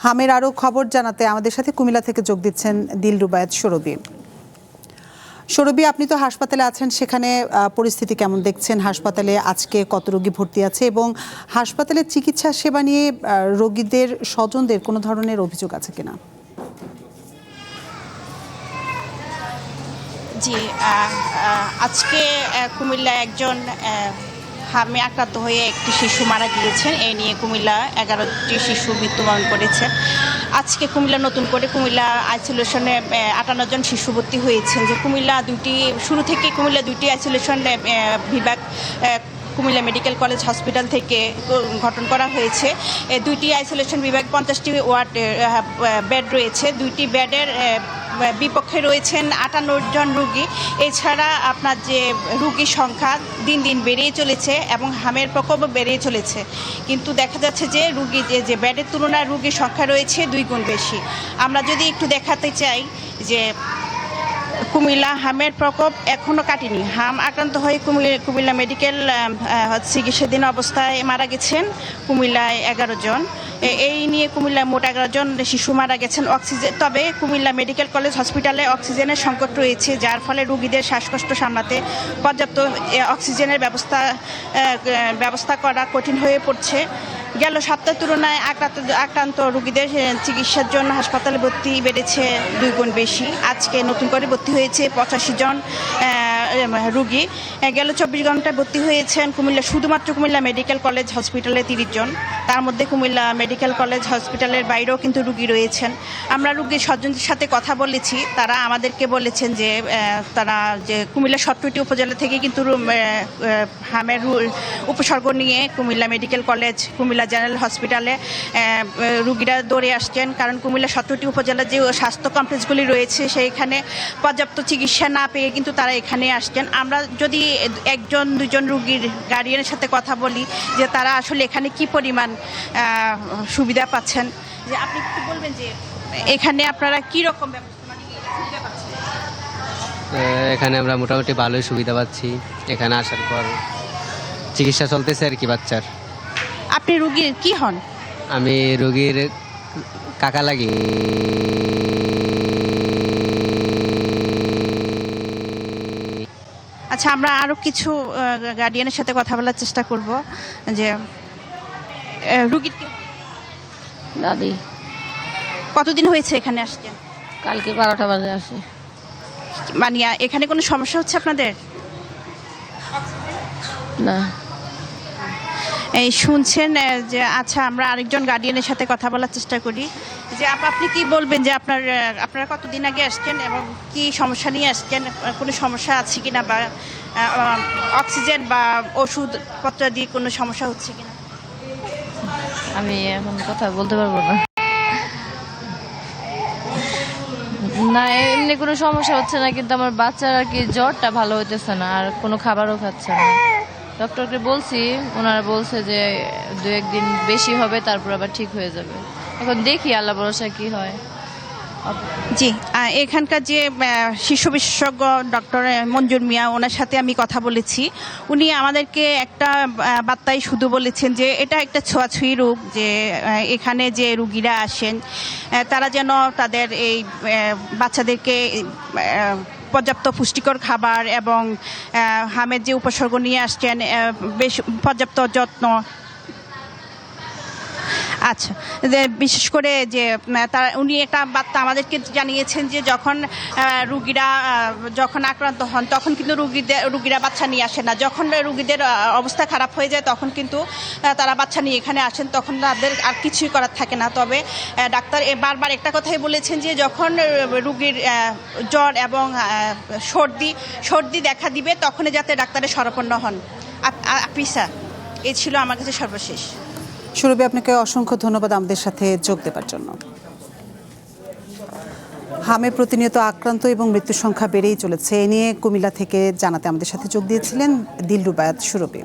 হামের আরও খবর জানাতে আমাদের সাথে কুমিল্লা থেকে যোগ দিচ্ছেন দিলরুবায়েত সৌরভী। সৌরভী, আপনি তো হাসপাতালে আছেন, সেখানে পরিস্থিতি কেমন দেখছেন? হাসপাতালে আজকে কত রোগী ভর্তি আছে এবং হাসপাতালের চিকিৎসা সেবা নিয়ে রোগীদের স্বজনদের কোনো ধরনের অভিযোগ আছে কিনা? জি, আজকে কুমিল্লা একজন হামে আক্রান্ত হয়ে একটি শিশু মারা গিয়েছেন। এই নিয়ে কুমিল্লা 11টি শিশু মৃত্যুবরণ করেছে। আজকে কুমিল্লা নতুন করে কুমিল্লা আইসোলেশনে 58 জন শিশু ভর্তি হয়েছেন। যে কুমিল্লা শুরু থেকে কুমিল্লা দুইটি আইসোলেশন বিভাগ কুমিল্লা মেডিকেল কলেজ হসপিটাল থেকে গঠন করা হয়েছে। দুইটি আইসোলেশন বিভাগ 50টি ওয়ার্ড বেড রয়েছে। দুইটি বেডের বিপক্ষে রয়েছেন 58 জন রোগী। এছাড়া আপনার যে রোগীর সংখ্যা দিন দিন বেড়েই চলেছে এবং হামের প্রকোপও বেড়েই চলেছে, কিন্তু দেখা যাচ্ছে যে রোগী যে বেডের তুলনায় রোগীর সংখ্যা রয়েছে 2 গুণ বেশি। আমরা যদি একটু দেখাতে চাই যে কুমিল্লা হামের প্রকোপ এখনও কাটেনি। হাম আক্রান্ত হয়ে কুমিল্লা মেডিকেল চিকিৎসাধীন অবস্থায় মারা গেছেন কুমিল্লায় 11 জন। এই নিয়ে কুমিল্লায় মোট 11 জন শিশু মারা গেছেন। তবে কুমিল্লা মেডিকেল কলেজ হসপিটালে অক্সিজেনের সংকট রয়েছে, যার ফলে রোগীদের শ্বাসকষ্ট সামলাতে পর্যাপ্ত অক্সিজেনের ব্যবস্থা করা কঠিন হয়ে পড়ছে। গেল সপ্তাহের তুলনায় আক্রান্ত রোগীদের চিকিৎসার জন্য হাসপাতালে ভর্তি বেড়েছে 2 গুণ বেশি। আজকে নতুন করে ভর্তি হয়েছে 85 জন রোগী। গেল 24 ঘন্টায় ভর্তি হয়েছেন শুধুমাত্র কুমিল্লা মেডিকেল কলেজ হসপিটালে 30 জন। তার মধ্যে কুমিল্লা মেডিকেল কলেজ হসপিটালের বাইরেও কিন্তু রোগী রয়েছেন। আমরা রোগীর স্বজনদের সাথে কথা বলেছি, তারা আমাদেরকে বলেছেন যে তারা কুমিল্লা 17টি উপজেলা থেকে কিন্তু হামের উপসর্গ নিয়ে Comilla medical college, Comilla general হসপিটালে রোগীরা দৌড়ে আসছেন, কারণ কুমিল্লা 17টি উপজেলার যে স্বাস্থ্য কমপ্লেক্সগুলি রয়েছে সেইখানে পর্যাপ্ত চিকিৎসা না পেয়ে কিন্তু তারা এখানে আসছেন। আমরা যদি 1-2 জন রোগীর গার্ডিয়ানের সাথে কথা বলি যে তারা আসলে এখানে কি পরিমাণ সুবিধা পাচ্ছেন, যে আপনি কি বলবেন যে এখানে আপনারা কি রকম সুবিধা পাচ্ছেন? এখানে আমরা মোটামুটি ভালোই সুবিধা পাচ্ছি। এখানে আসার পর চিকিৎসা চলতেছে আর কি বাচ্চার। আপনি রোগীর কি হন? আমি রোগীর কাকা লাগি। আচ্ছা, আমরা আরও কিছু গার্ডিয়ানের সাথে কথা বলার চেষ্টা করব। যে রোগীর দাদি কতদিন হয়েছে এখানে আসছেন? কালকে 12টা বাজে আসে। মানে এখানে কোনো সমস্যা হচ্ছে আপনাদের? না। এই শুনছেন যে আচ্ছা, আমরা আরেকজন গার্ডিয়ানের সাথে কথা বলার চেষ্টা করি। যে আপনি কি বলবেন যে আপনারা কতদিন আগে আসছেন এবং কি সমস্যা নিয়ে আসছেন? কোনো সমস্যা আছে কিনা, বা অক্সিজেন বা ওষুধপত্র দিয়ে কোনো সমস্যা হচ্ছে কিনা? আমি এখন কথা বলতে পারবো না। না, এমনি কোনো সমস্যা হচ্ছে না, কিন্তু আমার বাচ্চার আর কি জ্বরটা ভালো হইতেছে না, আর কোনো খাবারও খাচ্ছে না। ডক্টরকে বলছি, ওনারা বলছে যে 2-1 দিন বেশি হবে, তারপর আবার ঠিক হয়ে যাবে। এখন দেখি আল্লাহ ভরসা কি হয়। জি, এখানকার যে শিশু বিশেষজ্ঞ ডক্টর মঞ্জুর মিয়া, ওনার সাথে আমি কথা বলেছি। উনি আমাদেরকে একটা বার্তায় শুধু বলেছেন যে এটা একটা ছোঁয়াছুঁয়ি রোগ, যে এখানে যে রুগীরা আসেন তারা যেন তাদের এই বাচ্চাদেরকে পর্যাপ্ত পুষ্টিকর খাবার এবং হামের যে উপসর্গ নিয়ে আসছেন বেশ পর্যাপ্ত যত্ন। আচ্ছা, বিশেষ করে যে উনি একটা বার্তা আমাদেরকে জানিয়েছেন যে যখন আক্রান্ত হন তখন কিন্তু রুগীরা বাচ্চা নিয়ে আসে না। যখন রুগীদের অবস্থা খারাপ হয়ে যায় তখন কিন্তু তারা বাচ্চা নিয়ে এখানে আসেন, তখন তাদের আর কিছুই করার থাকে না। তবে ডাক্তার বারবার একটা কথাই বলেছেন যে যখন রুগীর জ্বর এবং সর্দি দেখা দিবে তখনই যাতে ডাক্তারের শরণাপন্ন হন। আপনি স্যার, এই ছিল আমার কাছে সর্বশেষ। সৌরভী, আপনাকে অসংখ্য ধন্যবাদ আমাদের সাথে যোগ দেওয়ার জন্য। হামে প্রতিনিয়ত আক্রান্ত এবং মৃত্যুর সংখ্যা বেড়েই চলেছে, এ নিয়ে কুমিল্লা থেকে জানাতে আমাদের সাথে যোগ দিয়েছিলেন দিলরুবায়েত সৌরভী।